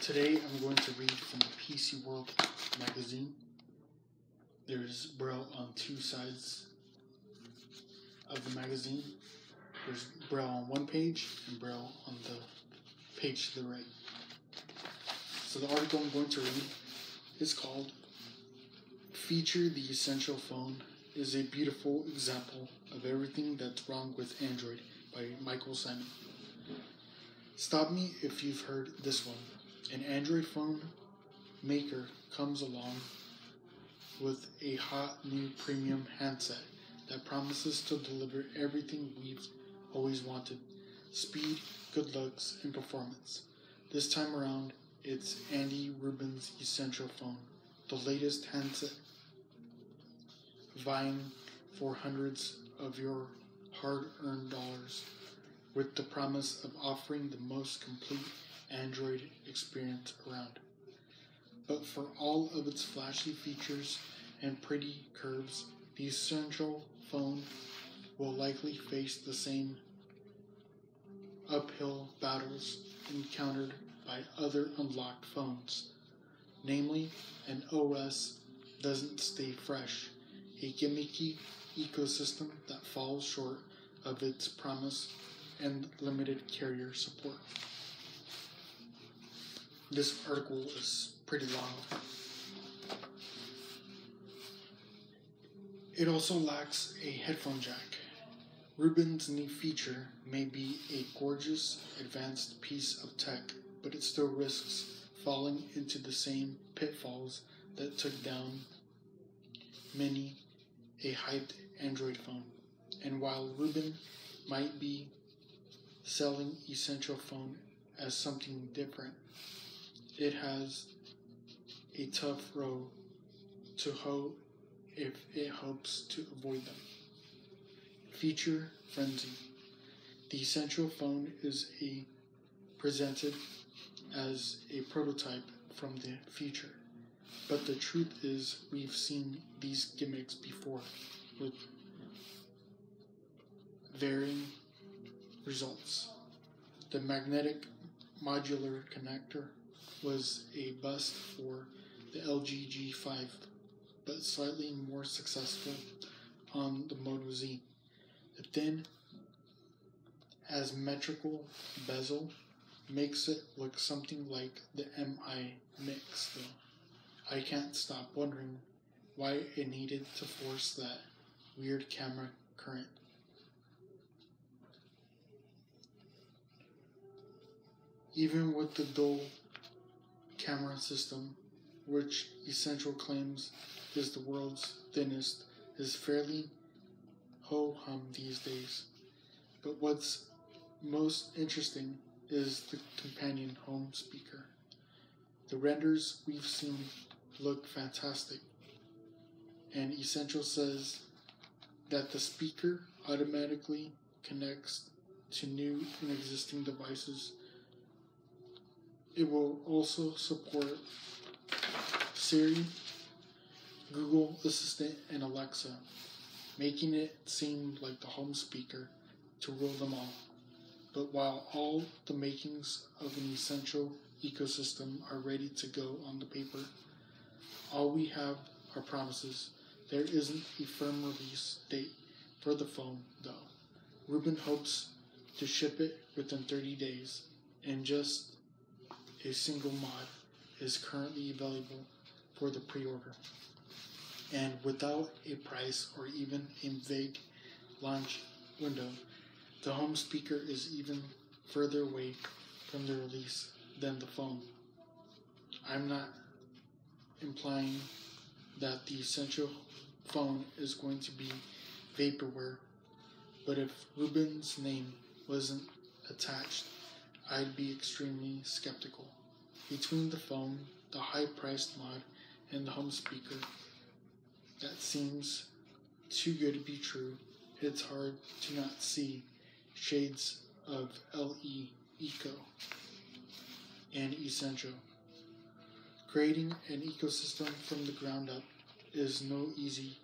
Today I'm going to read from the PC World magazine. There's Braille on two sides of the magazine. There's Braille on one page and Braille on the page to the right. So the article I'm going to read is called "Feature the Essential Phone is a Beautiful Example of Everything That's Wrong with Android" by Michael Simon. Stop me if you've heard this one. An Android phone maker comes along with a hot new premium handset that promises to deliver everything we've always wanted: speed, good looks, and performance. This time around, it's Andy Rubin's Essential Phone, the latest handset, vying for hundreds of your hard-earned dollars, with the promise of offering the most complete Android experience around. But for all of its flashy features and pretty curves, the Essential Phone will likely face the same uphill battles encountered by other unlocked phones. Namely, an OS doesn't stay fresh, a gimmicky ecosystem that falls short of its promise, and limited carrier support. This article is pretty long. It also lacks a headphone jack. Rubin's new feature may be a gorgeous, advanced piece of tech, but it still risks falling into the same pitfalls that took down many a hyped Android phone. And while Rubin might be selling Essential Phone as something different, it has a tough row to hoe if it hopes to avoid them. Feature frenzy. The Essential Phone is presented as a prototype from the future, but the truth is we've seen these gimmicks before with varying results. The magnetic modular connector was a bust for the LG G5, but slightly more successful on the Moto Z. The thin, asymmetrical bezel makes it look something like the MI Mix, though. I can't stop wondering why it needed to force that weird camera current. Even with the dual camera system, which Essential claims is the world's thinnest, is fairly ho-hum these days. But what's most interesting is the companion home speaker. The renders we've seen look fantastic, and Essential says that the speaker automatically connects to new and existing devices. It will also support Siri, Google Assistant, and Alexa, making it seem like the home speaker to rule them all. But while all the makings of an Essential ecosystem are ready to go on the paper, all we have are promises. There isn't a firm release date for the phone, though. Rubin hopes to ship it within 30 days, and just a single mod is currently available for the pre-order. And without a price or even a vague launch window, the home speaker is even further away from the release than the phone. I'm not implying that the Essential Phone is going to be vaporware, but if Rubin's name wasn't attached, I'd be extremely skeptical. Between the phone, the high-priced mod, and the home speaker that seems too good to be true, it's hard to not see shades of LE, Eco, and Essential. Creating an ecosystem from the ground up is no easy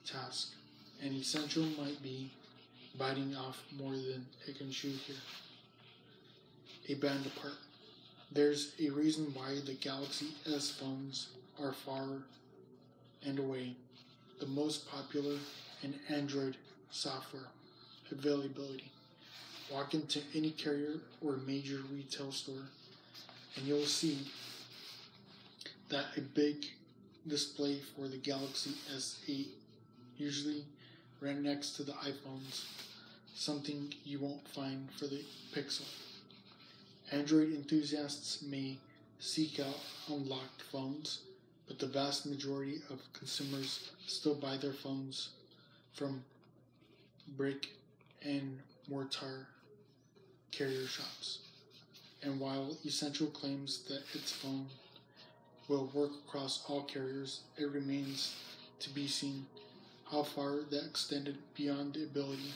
task, and Essential might be biting off more than it can chew here. A band apart. There's a reason why the Galaxy S phones are far and away the most popular in Android software availability. Walk into any carrier or major retail store and you'll see that a big display for the Galaxy S8, usually right next to the iPhones, something you won't find for the Pixel. Android enthusiasts may seek out unlocked phones, but the vast majority of consumers still buy their phones from brick and mortar carrier shops. And while Essential claims that its phone will work across all carriers, it remains to be seen how far that extended beyond the ability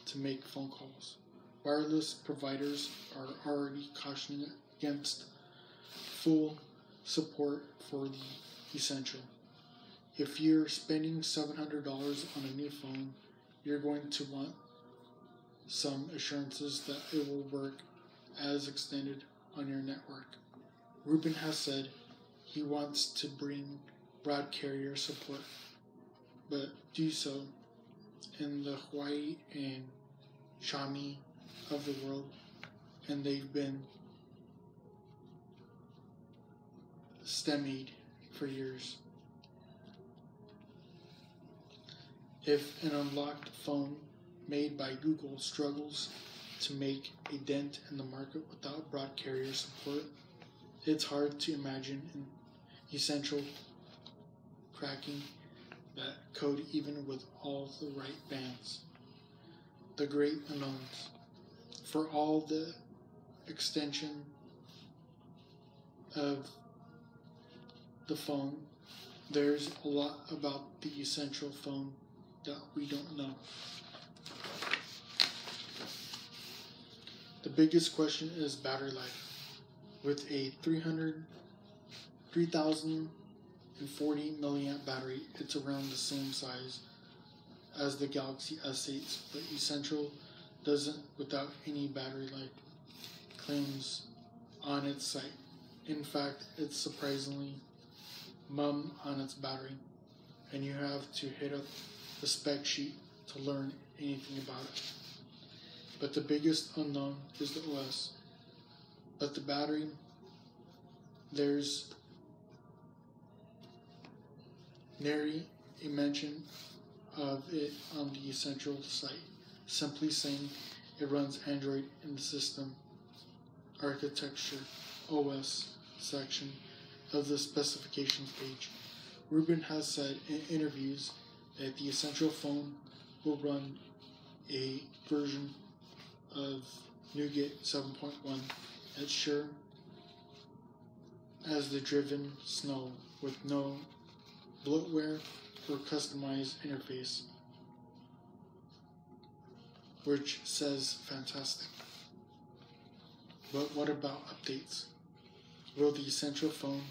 to make phone calls. Wireless providers are already cautioning against full support for the Essential. If you're spending $700 on a new phone, you're going to want some assurances that it will work as extended on your network. Ruben has said he wants to bring broad carrier support, but do so in the Huawei and Xiaomi of the world, and they've been stymied for years. If an unlocked phone made by Google struggles to make a dent in the market without broad carrier support, it's hard to imagine an Essential cracking that code even with all the right bands. The great unknowns. For all the extension of the phone, there's a lot about the Essential phone that we don't know. The biggest question is battery life. With a 3040 milliamp battery, it's around the same size as the Galaxy S8, but Essential doesn't without any battery life claims on its site. In fact, it's surprisingly mum on its battery, and you have to hit up the spec sheet to learn anything about it. But the biggest unknown is the OS. But the battery, there's nary a mention of it on the Essential site, simply saying it runs Android in the system architecture OS section of the specifications page. Ruben has said in interviews that the Essential phone will run a version of Nougat 7.1 as sure as the driven snow, with no bloatware or customized interface, which says fantastic. But what about updates? Will the Essential phone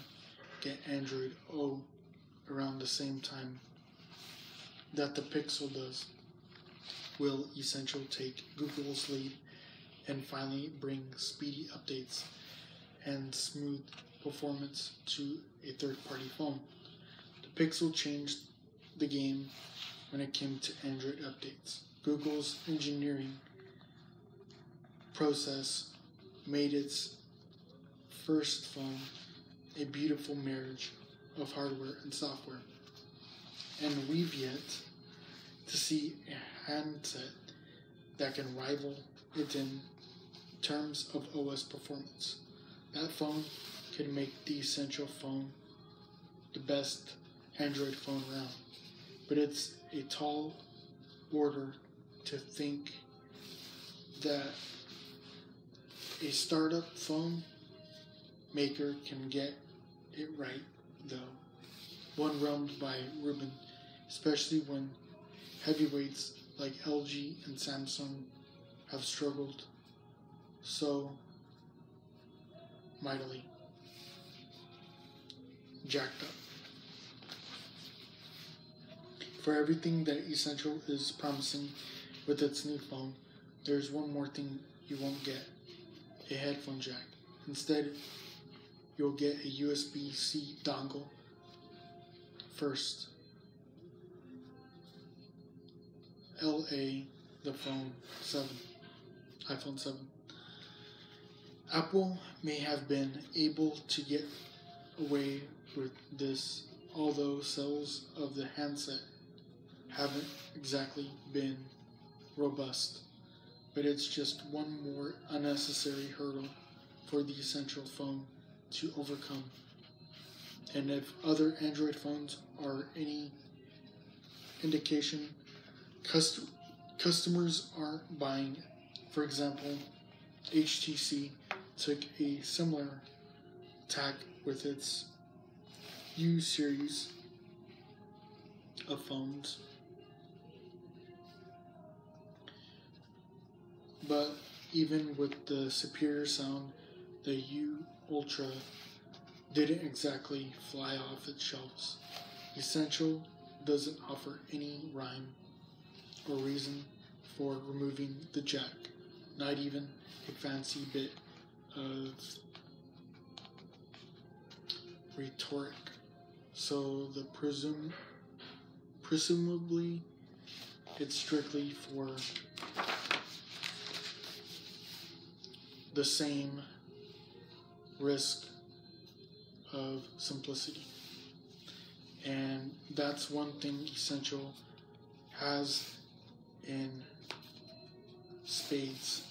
get Android O around the same time that the Pixel does? Will Essential take Google's lead and finally bring speedy updates and smooth performance to a third-party phone? The Pixel changed the game when it came to Android updates. Google's engineering process made its first phone a beautiful marriage of hardware and software, and we've yet to see a handset that can rival it in terms of OS performance. That phone could make the Essential phone the best Android phone around, but it's a tall order to think that a startup phone maker can get it right, though. One realmed by Ruben, especially when heavyweights like LG and Samsung have struggled so mightily. Jacked up. For everything that Essential is promising with its new phone, there's one more thing you won't get: a headphone jack. Instead, you'll get a USB-C dongle first. LA, the phone 7, iPhone 7. Apple may have been able to get away with this, although sales of the handset haven't exactly been robust. But it's just one more unnecessary hurdle for the Essential phone to overcome. And if other Android phones are any indication, customers aren't buying. For example, HTC took a similar tack with its U series of phones. But even with the superior sound, the U Ultra didn't exactly fly off its shelves. Essential doesn't offer any rhyme or reason for removing the jack, not even a fancy bit of rhetoric. So the presumably it's strictly for the same risk of simplicity. And that's one thing Essential has in spades.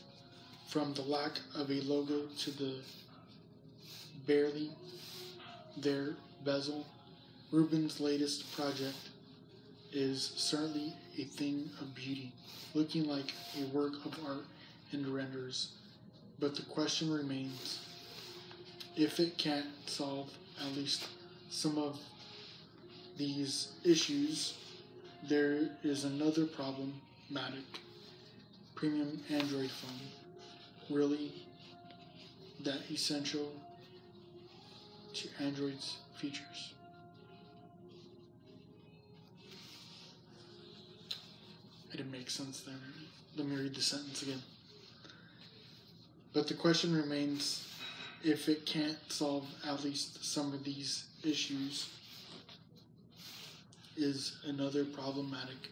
From the lack of a logo to the barely there bezel, Ruben's latest project is certainly a thing of beauty, looking like a work of art in renders. But the question remains, if it can't solve at least some of these issues, there is another problematic premium Android phone, really that essential to Android's features. It didn't make sense there. Let me read the sentence again. But the question remains, if it can't solve at least some of these issues, is another problematic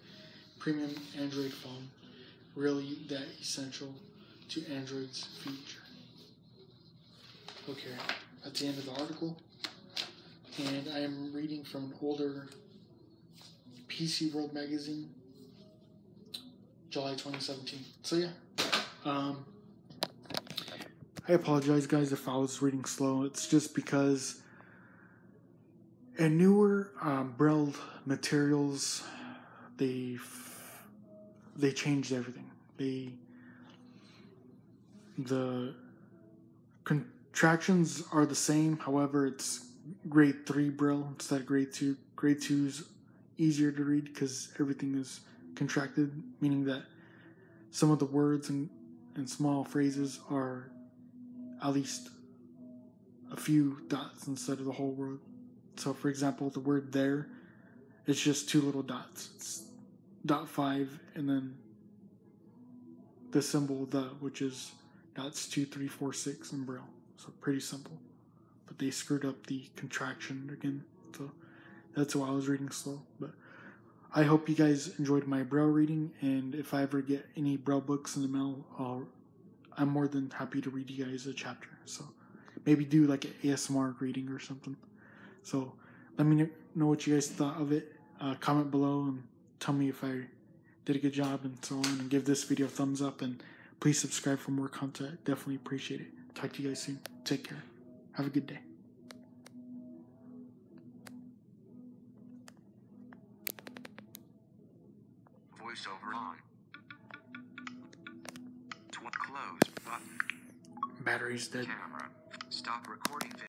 premium Android phone really that essential to Android's future? Okay, that's the end of the article. And I am reading from an older PC World magazine, July 2017. So yeah, I apologize, guys, if I was reading slow. It's just because in newer Braille materials, they changed everything. The contractions are the same. However, it's grade 3 Braille instead of grade 2. Grade 2 is easier to read because everything is contracted, meaning that some of the words and small phrases are at least a few dots instead of the whole word. So, for example, the word there, it's just 2 little dots. It's .5 and then the symbol the, which is dots 2, 3, 4, 6 in Braille. So pretty simple. But they screwed up the contraction again. So that's why I was reading slow. But I hope you guys enjoyed my Braille reading, and if I ever get any Braille books in the mail, I'm more than happy to read you guys a chapter. So maybe do like an ASMR reading or something. So let me know what you guys thought of it. Comment below and tell me if I did a good job and so on. And give this video a thumbs up. And please subscribe for more content. Definitely appreciate it. Talk to you guys soon. Take care. Have a good day. Voiceover on. Close button. Battery's dead. Camera. Stop recording video.